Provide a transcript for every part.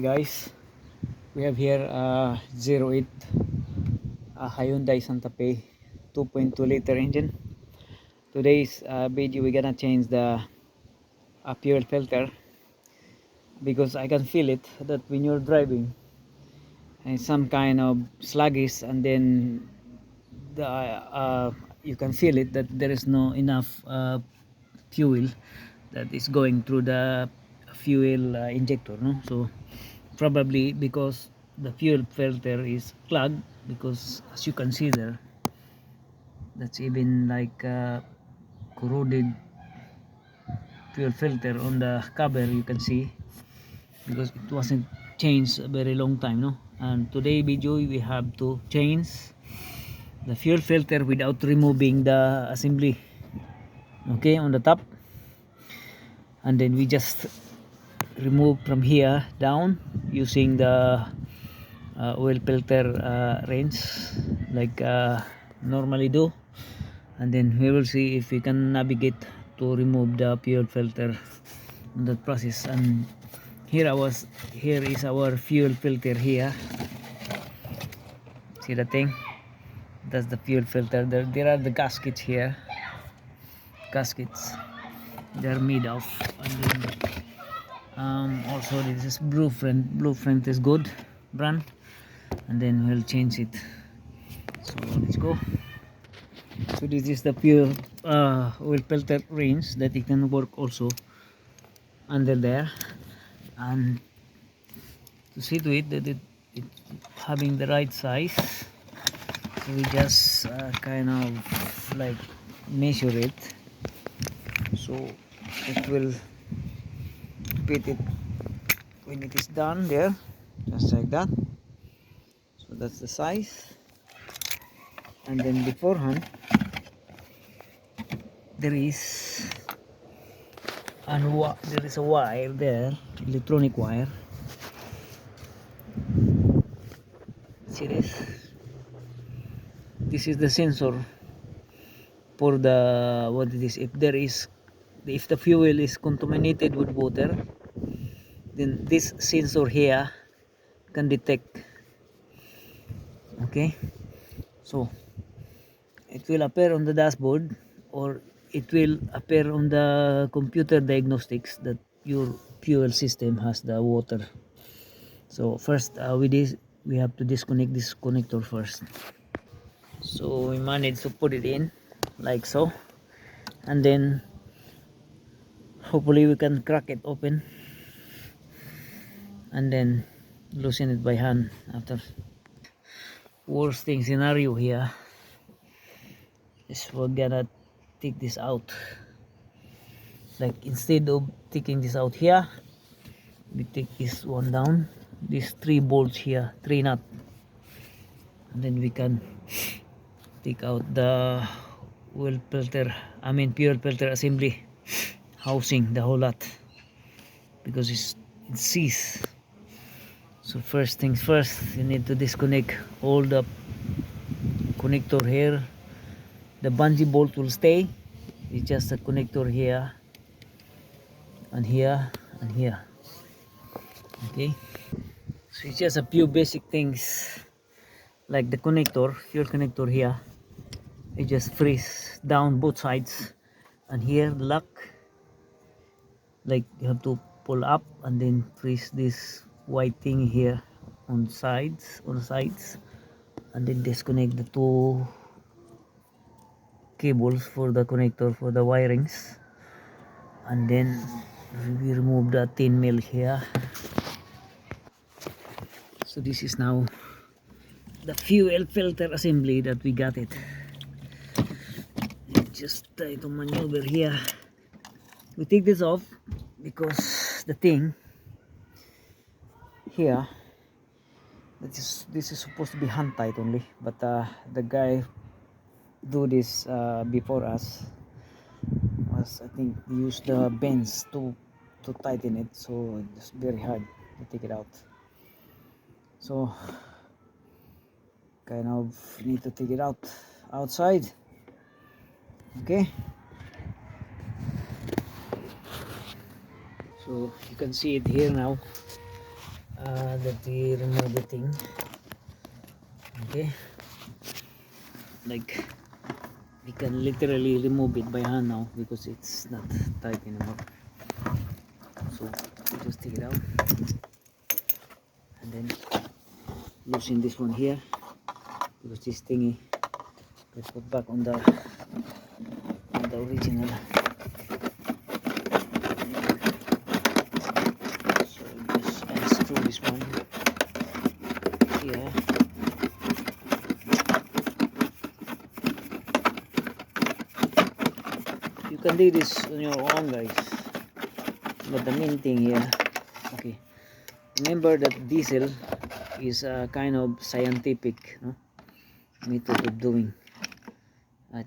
Guys, we have here 08 Hyundai Santa Fe 2.2 liter engine. Today's video we're gonna change the fuel filter because I can feel it that when you're driving and some kind of sluggish, and then you can feel it that there is no enough fuel that is going through the fuel injector, no? So probably because the fuel filter is clogged, because as you can see there, that's even like corroded fuel filter on the cover, you can see, because it wasn't changed a very long time, no? And today video we have to change the fuel filter without removing the assembly, okay, on the top. And then we just remove from here down using the oil filter wrench, like normally do, and then we will see if we can navigate to remove the fuel filter in that process. And here is our fuel filter here. See the thing, that's the fuel filter. There are the gaskets here, gaskets they're made of. And then also this is blueprint is good brand. And then we'll change it, so let's go. So this is the pure oil filter range that it can work also under there. And to see to it that it having the right size, so we just kind of like measure it, so it will fit it when it is done there, just like that. So that's the size. And then beforehand there is a wire there, electronic wire. See this? This is the sensor for the, what it is, if the fuel is contaminated with water, then this sensor here can detect. Okay, so it will appear on the dashboard, or it will appear on the computer diagnostics that your fuel system has the water. So first with this we have to disconnect this connector first. So we managed to put it in like so, and then hopefully we can crack it open and then loosen it by hand after. Worst thing scenario here is we're gonna take this out. Like, instead of taking this out here, we take this one down, these 3 bolts here, 3 nut, and then we can take out the fuel filter assembly housing, the whole lot, because it sees. So first things first, you need to disconnect all the connector here. The bungee bolt will stay, it's just a connector here and here and here. Okay, so it's just a few basic things, like the connector, fuel connector here, it just freeze down both sides, and here the lock, like you have to pull up and then freeze this white thing here on the sides, and then disconnect the 2 cables for the connector for the wirings. And then we remove the 10 mil here. So this is now the fuel filter assembly that we got it. Just try to maneuver here. We take this off because the thing here, this is supposed to be hand tight only, but the guy do this before us was, I think, used the bends to tighten it, so it's very hard to take it out. So kind of need to take it outside. Okay, so you can see it here now. that we remove the thing. Okay, like we can literally remove it by hand now because it's not tight anymore. So just take it out and then loosen this one here because this thingy get put back on the original. So just unscrew this one here. You can do this on your own, guys, but the main thing here, okay, remember that diesel is a kind of scientific, no, method of doing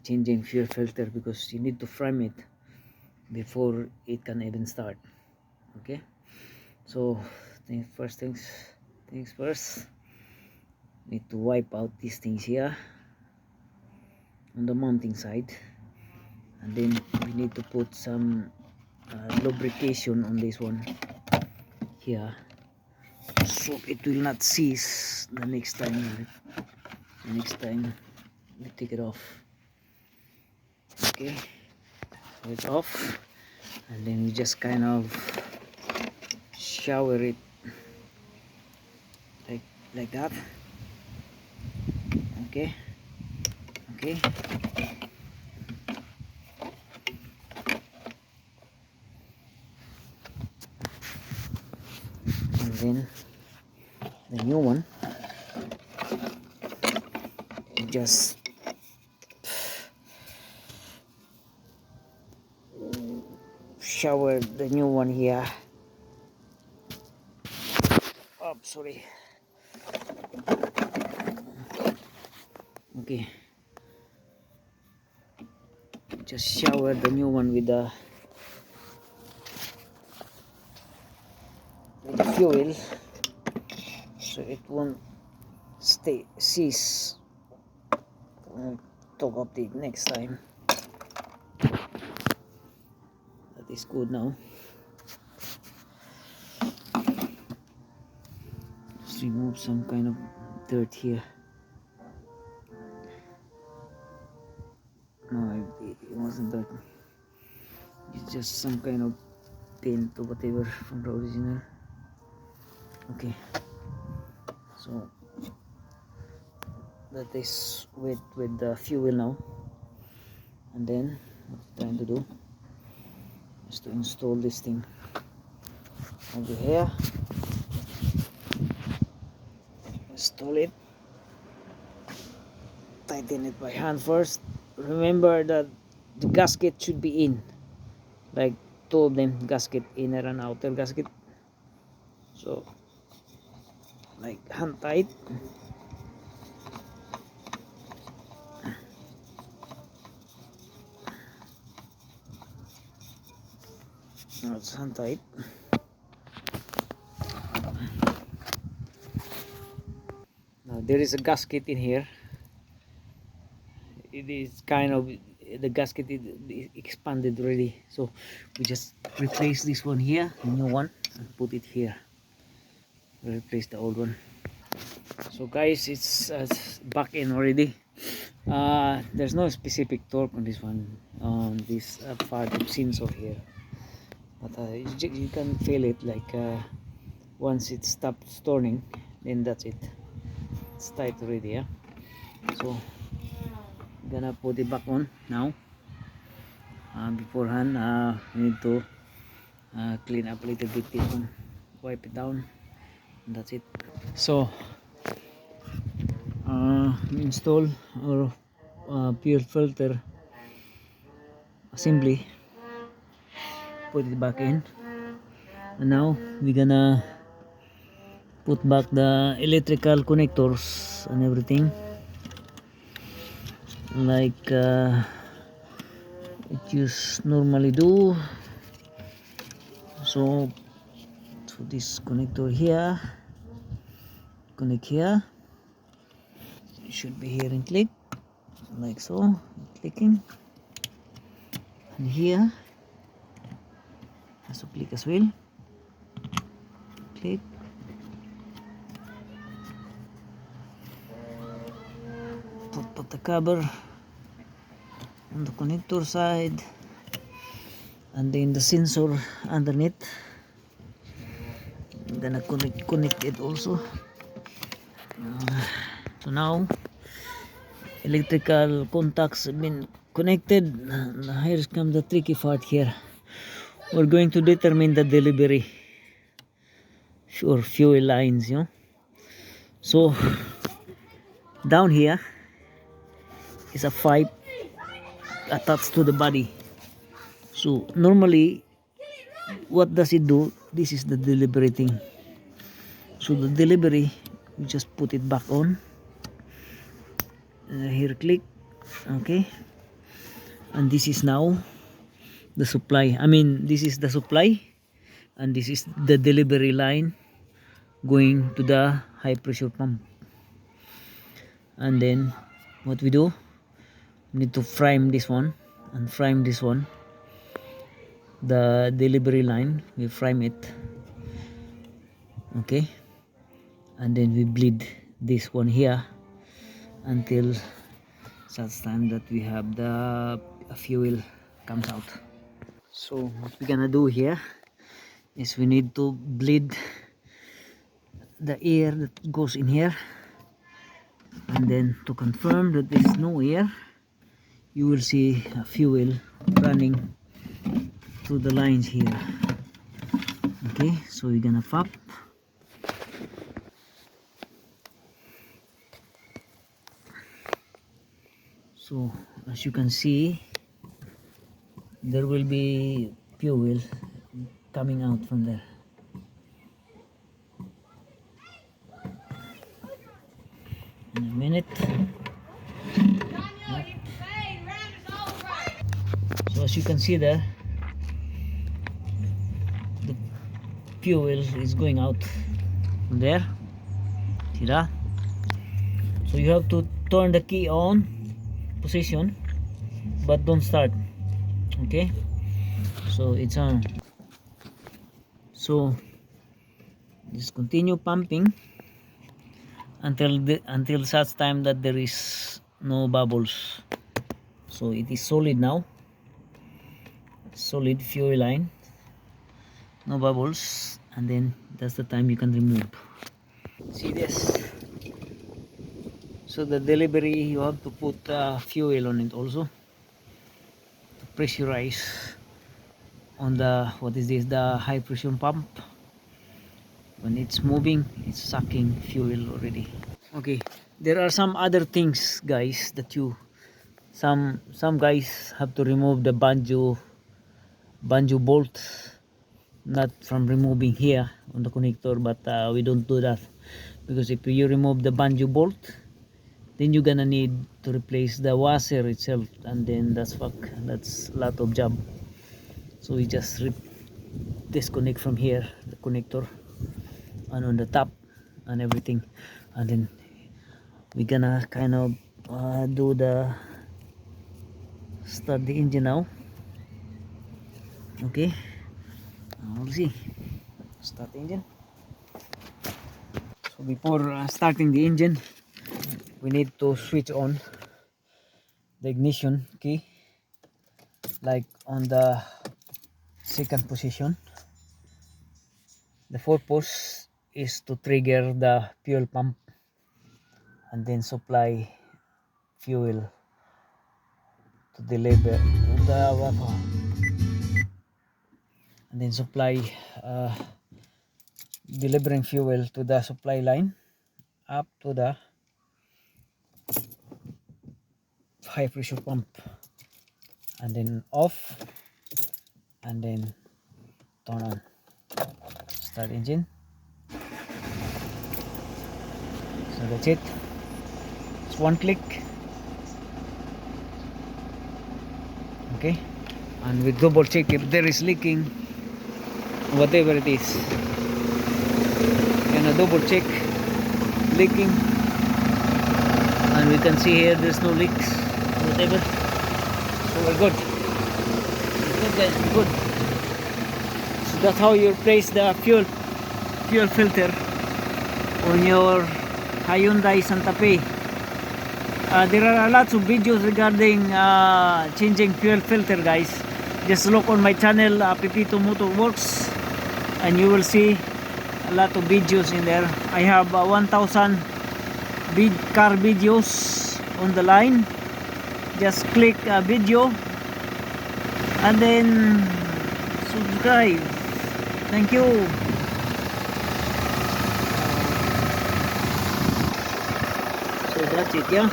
changing fuel filter, because you need to frame it before it can even start. Okay, so first things first, need to wipe out these things here on the mounting side, and then we need to put some lubrication on this one here so it will not seize the next time we take it off. Okay, so it's off, and then we just kind of shower it like that. Okay, and then the new one, just shower the new one here. Oh, sorry. Okay, just shower the new one with the fuel so it won't seize. We'll talk of the next time. That is good now. Just remove some kind of dirt here. No, it wasn't dirt. It's just some kind of paint or whatever from the original. Okay, so that is wet with the fuel now, and then what we're trying to do is to install this thing over here. Install it, tighten it by hand first. Remember that the gasket should be in, like two of them, gasket, inner and outer gasket. So like hand tight. Now it's hand tight. Now there is a gasket in here. It is kind of, the gasket is expanded already, so we just replace this one here, the new one, and put it here. Replace the old one. So guys, it's back in already. There's no specific torque on this one, on this part of sensor here, but you can feel it, like once it stops turning, then that's it, it's tight already. Yeah, so I'm gonna put it back on now. Beforehand, we need to clean up a little bit this one, wipe it down, and that's it. So install our fuel filter assembly, put it back in, and now we're gonna put back the electrical connectors and everything, like it just normally do. So this connector here, connect here, it should be here, and click like so, clicking, and here has to click as well, click, Got the cover on the connector side, and then the sensor underneath. I'm gonna connect it also. So now electrical contacts have been connected. Here comes the tricky part here. We're going to determine the delivery or fuel lines, you know. So down here is a pipe attached to the body. So normally, what does it do? This is the delivery thing. So the delivery, you just put it back on. Here click, okay. And this is now the supply. I mean, this is the supply, and this is the delivery line going to the high pressure pump. And then what we do, we need to frame this one and frame this one, the delivery line. We frame it, okay, and then we bleed this one here until such time that we have the fuel comes out. So what we're gonna do here is we need to bleed the air that goes in here, and then to confirm that there is no air, you will see a fuel running through the lines here. Okay, so we're gonna pop. So as you can see, there will be fuel coming out from there. In a minute. So as you can see there, the fuel is going out from there. See that? So you have to turn the key on position, but don't start. Okay, so it's on. So just continue pumping until such time that there is no bubbles. So it is solid now, solid fuel line, no bubbles, and then that's the time you can remove. See this? So the delivery, you have to put fuel on it also to pressurize on the, what is this, the high pressure pump. When it's moving, it's sucking fuel already. Okay, there are some other things, guys, that some guys have to remove the banjo bolt, not from removing here on the connector, but we don't do that, because if you remove the banjo bolt, then you're gonna need to replace the washer itself, and then that's a lot of job. So we just disconnect from here the connector and on the top and everything, and then we're gonna kind of do the start the engine now. Okay, we'll see. Start the engine. So before starting the engine, we need to switch on the ignition key, like on the second position. The purpose is to trigger the fuel pump and then supply fuel to deliver the and then supply delivering fuel to the supply line up to the high pressure pump, and then off, and then turn on. Start engine. So that's it. It's one click. Okay, and we double check if there is leaking, whatever it is. Gonna double check leaking, and we can see here there's no leaks, whatever. So we're good. We're good, guys. We're good. So that's how you replace the fuel filter on your Hyundai Santa Fe. There are lots of videos regarding changing fuel filter, guys. Just look on my channel, Pipito Motor Works, and you will see a lot of videos in there. I have 1000 car videos on the line. Just click a video and then subscribe. Thank you. So that's it, yeah.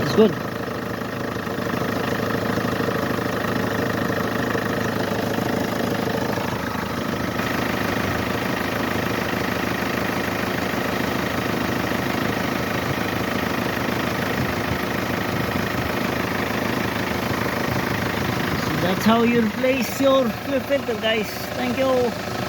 It's good. So that's how you replace your fuel filter, guys. Thank you.